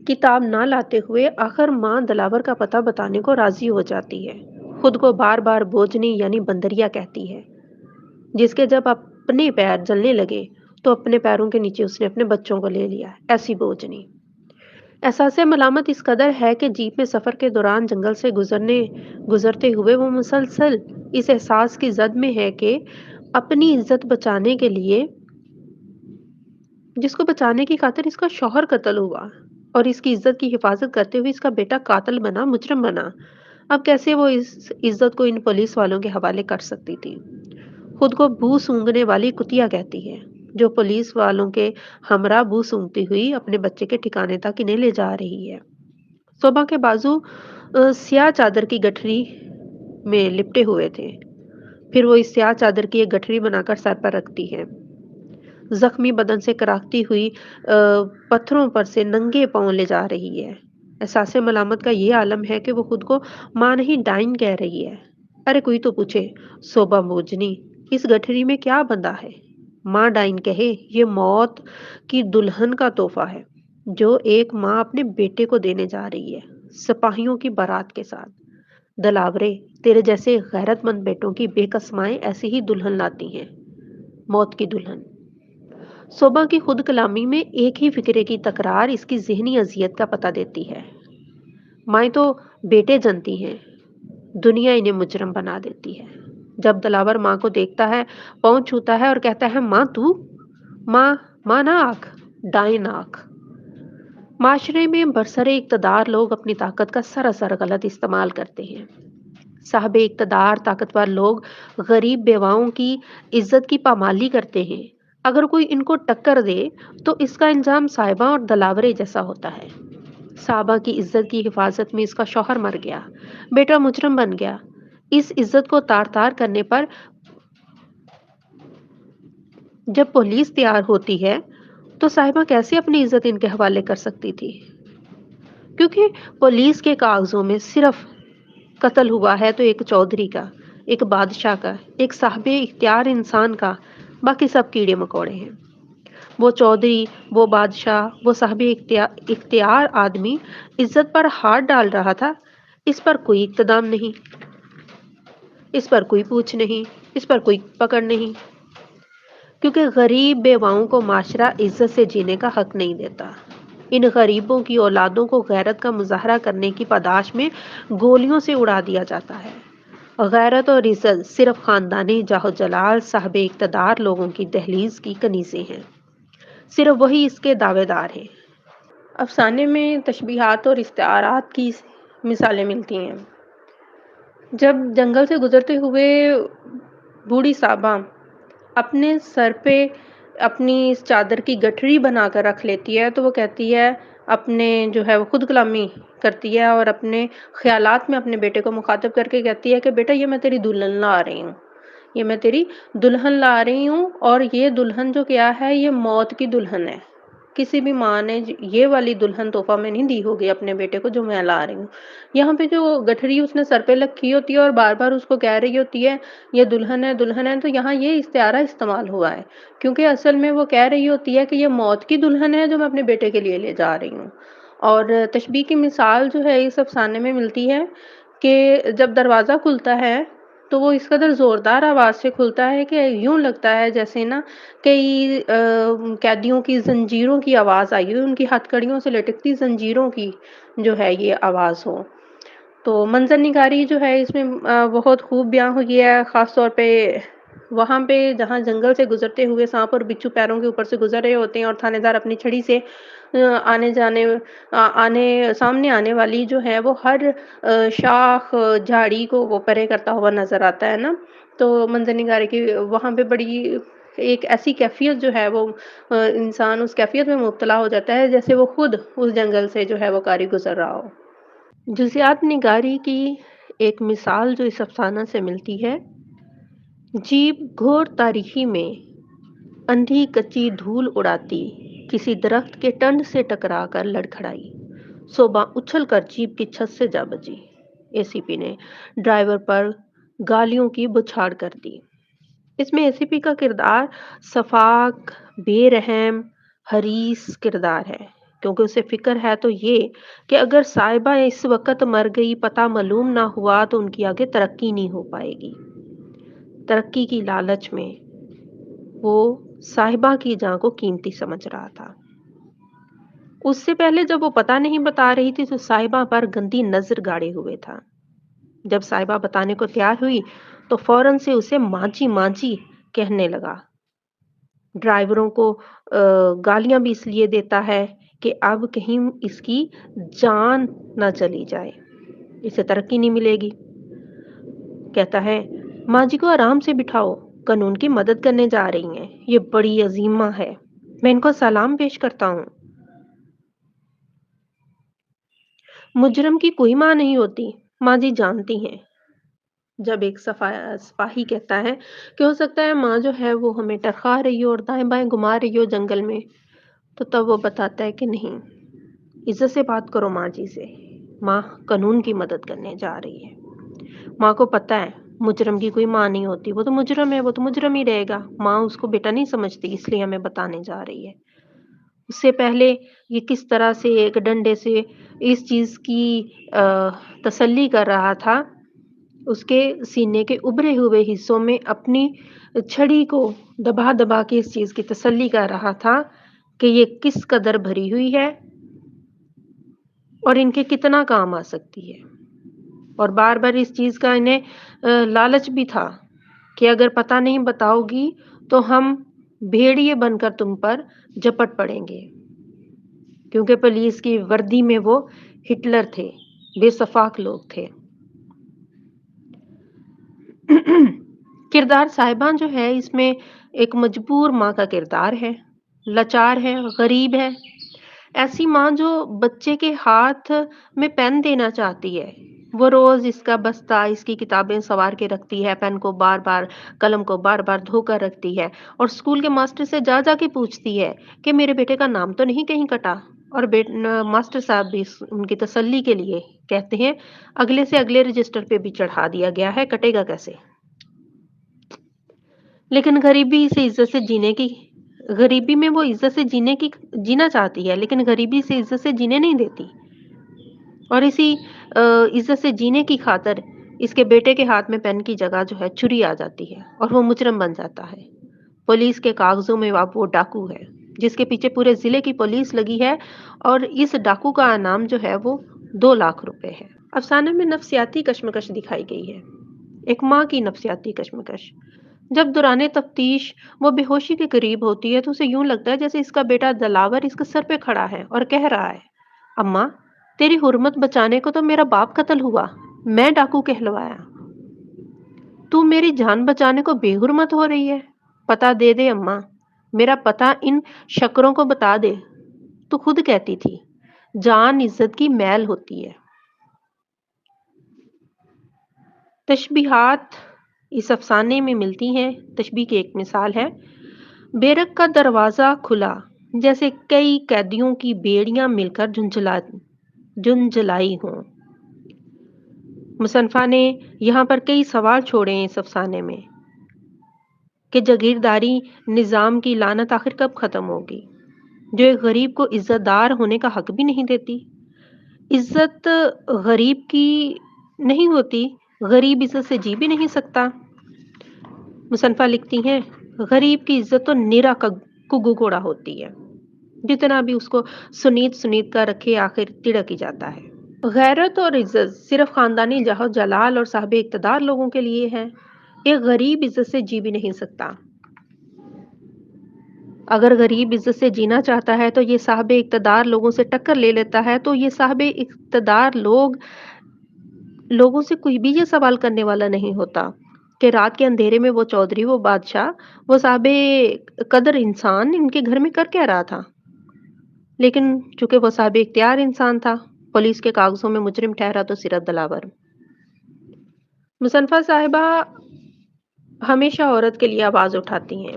کتاب نہ لاتے ہوئے آخر ماں دلاور کا پتہ بتانے کو راضی ہو جاتی ہے۔ خود کو بار بار بوجھنی یعنی بندریا کہتی ہے، جس کے جب اپنے پیر جلنے لگے تو اپنے پیروں کے نیچے اس نے اپنے بچوں کو لے لیا، ایسی بوجھنی۔ احساس ملامت اس قدر ہے کہ جیپ میں سفر کے دوران جنگل سے گزرتے ہوئے وہ مسلسل اس احساس کی زد میں ہے کہ اپنی عزت بچانے کے لیے، جس کو بچانے کی خاطر اس کا شوہر قتل ہوا اور اس کی عزت کی حفاظت کرتے ہوئے اس کا بیٹا قاتل بنا، مجرم بنا، اب کیسے وہ اس عزت کو ان پولیس والوں کے حوالے کر سکتی تھی؟ خود کو بو سونگھنے والی کتیا کہتی ہے، جو پولیس والوں کے ہمراہ بو سونگتی ہوئی اپنے بچے کے ٹھکانے تک انہیں لے جا رہی ہے۔ صوبا کے بازو سیاہ چادر کی گٹھری میں لپٹے ہوئے تھے، پھر وہ اس سیاہ چادر کی ایک گٹھری بنا کر سر پر رکھتی ہے، زخمی بدن سے کراہتی ہوئی پتھروں پر سے ننگے پاؤں لے جا رہی ہے۔ احساس ملامت کا یہ عالم ہے کہ وہ خود کو ماں نہیں ڈائن کہہ رہی ہے۔ ارے کوئی تو پوچھے، صوبا موجنی، اس گٹھری میں کیا بندھا ہے؟ ماں ڈائن کہے، یہ موت کی دلہن کا تحفہ ہے جو ایک ماں اپنے بیٹے کو دینے جا رہی ہے، سپاہیوں کی بارات کے ساتھ۔ دلاورے، تیرے جیسے غیرت مند بیٹوں کی بے کس مائیں ایسی ہی دلہن لاتی ہیں، موت کی دلہن۔ صوبا کی خود کلامی میں ایک ہی فکرے کی تکرار اس کی ذہنی اذیت کا پتہ دیتی ہے۔ مائیں تو بیٹے جنتی ہیں، دنیا انہیں مجرم بنا دیتی ہے۔ جب دلاور ماں کو دیکھتا ہے، پاؤں چھوتا ہے اور کہتا ہے، ماں تو؟ ماں، ماں نہ آنکھ، ڈائن آنکھ۔ معاشرے میں برسر اقتدار لوگ اپنی طاقت کا سراسر غلط استعمال کرتے ہیں۔ صاحب اقتدار طاقتور لوگ غریب بیواؤں کی عزت کی پامالی کرتے ہیں۔ اگر کوئی ان کو ٹکر دے تو اس کا انجام صاحبہ اور دلاورے جیسا ہوتا ہے۔ صاحبہ کی عزت کی حفاظت میں اس کا شوہر مر گیا، بیٹا مجرم بن گیا۔ اس عزت کو تار تار کرنے پر جب پولیس تیار ہوتی ہے تو صاحبہ کیسے اپنی عزت ان کے حوالے کر سکتی تھی؟ کیونکہ پولیس کے کاغذوں میں صرف قتل ہوا ہے تو ایک چودھری کا، ایک بادشاہ کا، ایک صاحب اختیار انسان کا، باقی سب کیڑے مکوڑے ہیں۔ وہ چودھری، وہ بادشاہ، وہ صاحب اختیار آدمی عزت پر ہاتھ ڈال رہا تھا، اس پر کوئی اقتدام نہیں، اس پر کوئی پوچھ نہیں، اس پر کوئی پکڑ نہیں، کیونکہ غریب بیواؤں کو معاشرہ عزت سے جینے کا حق نہیں دیتا۔ ان غریبوں کی اولادوں کو غیرت کا مظاہرہ کرنے کی پاداش میں گولیوں سے اڑا دیا جاتا ہے۔ غیرت اور عزت صرف خاندانی جاہ و جلال صاحب اقتدار لوگوں کی دہلیز کی کنیزیں ہیں، صرف وہی اس کے دعوے دار ہیں۔ افسانے میں تشبیہات اور استعارات کی مثالیں ملتی ہیں۔ جب جنگل سے گزرتے ہوئے بوڑھی صاحبہ اپنے سر پہ اپنی اس چادر کی گٹھری بنا کر رکھ لیتی ہے تو وہ کہتی ہے، اپنے جو ہے وہ خود کلامی کرتی ہے اور اپنے خیالات میں اپنے بیٹے کو مخاطب کر کے کہتی ہے کہ بیٹا یہ میں تیری دلہن لا رہی ہوں، یہ میں تیری دلہن لا رہی ہوں، اور یہ دلہن جو کیا ہے، یہ موت کی دلہن ہے۔ کسی بھی ماں نے یہ والی دلہن تحفہ میں نہیں دی ہوگی اپنے بیٹے کو جو میں لا رہی ہوں۔ یہاں پہ جو گٹھری اس نے سر پہ رکھی ہوتی ہے اور بار بار اس کو کہہ رہی ہوتی ہے یہ دلہن ہے، دلہن ہے، تو یہاں یہ استعارہ استعمال ہوا ہے، کیونکہ اصل میں وہ کہہ رہی ہوتی ہے کہ یہ موت کی دلہن ہے جو میں اپنے بیٹے کے لیے لے جا رہی ہوں۔ اور تشبیہ کی مثال جو ہے اس افسانے میں ملتی ہے کہ جب دروازہ کھلتا ہے تو وہ اس قدر زوردار آواز سے کھلتا ہے کہ یوں لگتا ہے جیسے نا کئی قیدیوں کی زنجیروں کی آواز آئی ہوئی، ان کی ہتھ کڑیوں سے لٹکتی زنجیروں کی جو ہے یہ آواز ہو۔ تو منظر نگاری جو ہے اس میں بہت خوب بیان ہوئی ہے، خاص طور پہ وہاں پہ جہاں جنگل سے گزرتے ہوئے سانپ اور بچھو پیروں کے اوپر سے گزر رہے ہوتے ہیں اور تھانے دار اپنی چھڑی سے سامنے آنے والی جو ہے وہ ہر شاخ جھاڑی کو وہ پرے کرتا ہوا نظر آتا ہے نا، تو منظر نگاری کی وہاں پہ بڑی ایک ایسی کیفیت جو ہے وہ انسان اس کیفیت میں مبتلا ہو جاتا ہے جیسے وہ خود اس جنگل سے جو ہے وہ کاری گزر رہا ہو۔ جزیات نگاری کی ایک مثال جو اس افسانہ سے ملتی ہے، جیپ گھور تاریکی میں اندھی کچی دھول اڑاتی کسی درخت کے ٹنڈ سے ٹکرا کر لڑکھڑائی، صوبا اچھل کر جیپ کی چھت سے جا بجی۔ اے سی پی نے ڈرائیور پر گالیوں کی بچھاڑ کر دی۔ اس میں اے سی پی کا کردار شفاق، بے رحم، حریص کردار ہے۔ کیونکہ اسے فکر ہے تو یہ کہ اگر صاحبہ اس وقت مر گئی، پتہ معلوم نہ ہوا تو ان کی آگے ترقی نہیں ہو پائے گی۔ ترقی کی لالچ میں وہ صاحبہ کی جان کو قیمتی سمجھ رہا تھا۔ اس سے پہلے جب وہ پتہ نہیں بتا رہی تھی تو صاحبہ پر گندی نظر گاڑے ہوئے تھا۔ جب صاحبہ بتانے کو تیار ہوئی تو فوراً سے اسے ماجی ماجی کہنے لگا۔ ڈرائیوروں کو گالیاں بھی اس لیے دیتا ہے کہ اب کہیں اس کی جان نہ چلی جائے، اسے ترقی نہیں ملے گی۔ کہتا ہے ماں جی کو آرام سے بٹھاؤ، قانون کی مدد کرنے جا رہی ہیں، یہ بڑی عظیمہ ہے، میں ان کو سلام پیش کرتا ہوں۔ مجرم کی کوئی ماں نہیں ہوتی، ماں جی جانتی ہیں۔ جب ایک سپاہی کہتا ہے کہ ہو سکتا ہے ماں جو ہے وہ ہمیں ٹرخا رہی ہو اور دائیں بائیں گھما رہی ہو جنگل میں، تو تب وہ بتاتا ہے کہ نہیں، عزت سے بات کرو ماں جی سے، ماں قانون کی مدد کرنے جا رہی ہے۔ ماں کو پتہ ہے مجرم کی کوئی ماں نہیں ہوتی، وہ تو مجرم ہے، وہ تو مجرم ہی رہے گا، ماں اس کو بیٹا نہیں سمجھتی، اس لیے ہمیں بتانے جا رہی ہے۔ اس سے پہلے یہ کس طرح سے ایک ڈنڈے سے اس چیز کی تسلی کر رہا تھا، اس کے سینے کے ابھرے ہوئے حصوں میں اپنی چھڑی کو دبا دبا کے اس چیز کی تسلی کر رہا تھا کہ یہ کس قدر بھری ہوئی ہے اور ان کے کتنا کام آ سکتی ہے۔ اور بار بار اس چیز کا انہیں لالچ بھی تھا کہ اگر پتہ نہیں بتاؤ گی تو ہم بھیڑیے بن کر تم پر جپٹ پڑیں گے، کیونکہ پولیس کی وردی میں وہ ہٹلر تھے، بے صفاک لوگ تھے۔ کردار صاحبان جو ہے اس میں ایک مجبور ماں کا کردار ہے، لاچار ہے، غریب ہے، ایسی ماں جو بچے کے ہاتھ میں پین دینا چاہتی ہے، وہ روز اس کا بستہ، اس کی کتابیں سنوار کے رکھتی ہے، پین کو بار بار، قلم کو بار بار دھو کر رکھتی ہے، اور اسکول کے ماسٹر سے جا جا کے پوچھتی ہے کہ میرے بیٹے کا نام تو نہیں کہیں کٹا، اور ماسٹر صاحب بھی ان کی تسلی کے لیے کہتے ہیں اگلے سے اگلے رجسٹر پہ بھی چڑھا دیا گیا ہے، کٹے گا کیسے؟ لیکن غریبی میں وہ عزت سے جینا چاہتی ہے، لیکن غریبی سے عزت سے جینے نہیں دیتی، اور اسی عزت سے جینے کی خاطر اس کے بیٹے کے ہاتھ میں پین کی جگہ جو ہے چھری آ جاتی ہے اور وہ مجرم بن جاتا ہے۔ پولیس کے کاغذوں میں اب وہ ڈاکو ہے جس کے پیچھے پورے ضلع کی پولیس لگی ہے، اور اس ڈاکو کا انعام جو ہے وہ 2 لاکھ روپے ہے۔ افسانے میں نفسیاتی کشمکش دکھائی گئی ہے، ایک ماں کی نفسیاتی کشمکش۔ جب دوران تفتیش وہ بے ہوشی کے قریب ہوتی ہے تو اسے یوں لگتا ہے جیسے اس کا بیٹا دلاور اس کے سر پہ کھڑا ہے اور کہہ رہا ہے اماں تیری حرمت بچانے کو تو میرا باپ قتل ہوا، میں ڈاکو کہلوایا، تو میری جان بچانے کو بے حرمت ہو رہی ہے، پتہ دے دے اماں، میرا پتہ ان شکروں کو بتا دے، تو خود کہتی تھی جان عزت کی میل ہوتی ہے۔ تشبیہات اس افسانے میں ملتی ہیں۔ تشبیہ کی ایک مثال ہے، بیرک کا دروازہ کھلا جیسے کئی قیدیوں کی بیڑیاں مل کر جھنجھلائی ہوں۔ مصنفہ نے یہاں پر کئی سوال چھوڑے ہیں اس افسانے میں کہ جاگیرداری نظام کی لعنت آخر کب ختم ہوگی، جو ایک غریب کو عزت دار ہونے کا حق بھی نہیں دیتی۔ عزت غریب کی نہیں ہوتی، غریب عزت سے جی بھی نہیں سکتا۔ مصنفہ لکھتی ہیں غریب کی عزت تو نرا کگو کوڑا ہوتی ہے، جتنا بھی اس کو سنیت سنیت کا رکھے آخر تڑک ہی جاتا ہے۔ غیرت اور عزت صرف خاندانی جاہ و جلال اور صاحب اقتدار لوگوں کے لیے ہے، ایک غریب عزت سے جی بھی نہیں سکتا۔ اگر غریب عزت سے جینا چاہتا ہے تو یہ صاحب اقتدار لوگوں سے ٹکر لے لیتا ہے، تو یہ صاحب اقتدار لوگوں سے کوئی بھی یہ سوال کرنے والا نہیں ہوتا کہ رات کے اندھیرے میں وہ چودھری، وہ بادشاہ، وہ صاحب قدر انسان ان کے گھر میں کر کہہ رہا تھا، لیکن چونکہ وہ صاحب اختیار انسان تھا، پولیس کے کاغذوں میں مجرم ٹھہرا تو صرف دلاور۔ مصنفہ صاحبہ ہمیشہ عورت کے لیے آواز اٹھاتی ہیں،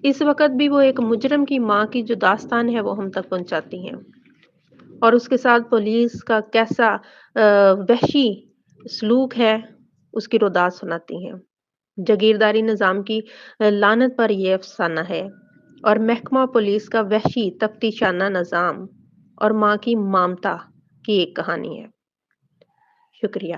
اس وقت بھی وہ ایک مجرم کی ماں کی جو داستان ہے وہ ہم تک پہنچاتی ہیں، اور اس کے ساتھ پولیس کا کیسا وحشی سلوک ہے اس کی روداد سناتی ہیں۔ جاگیرداری نظام کی لعنت پر یہ افسانہ ہے، اور محکمہ پولیس کا وحشی تفتیشانہ نظام اور ماں کی مامتا کی ایک کہانی ہے۔ شکریہ۔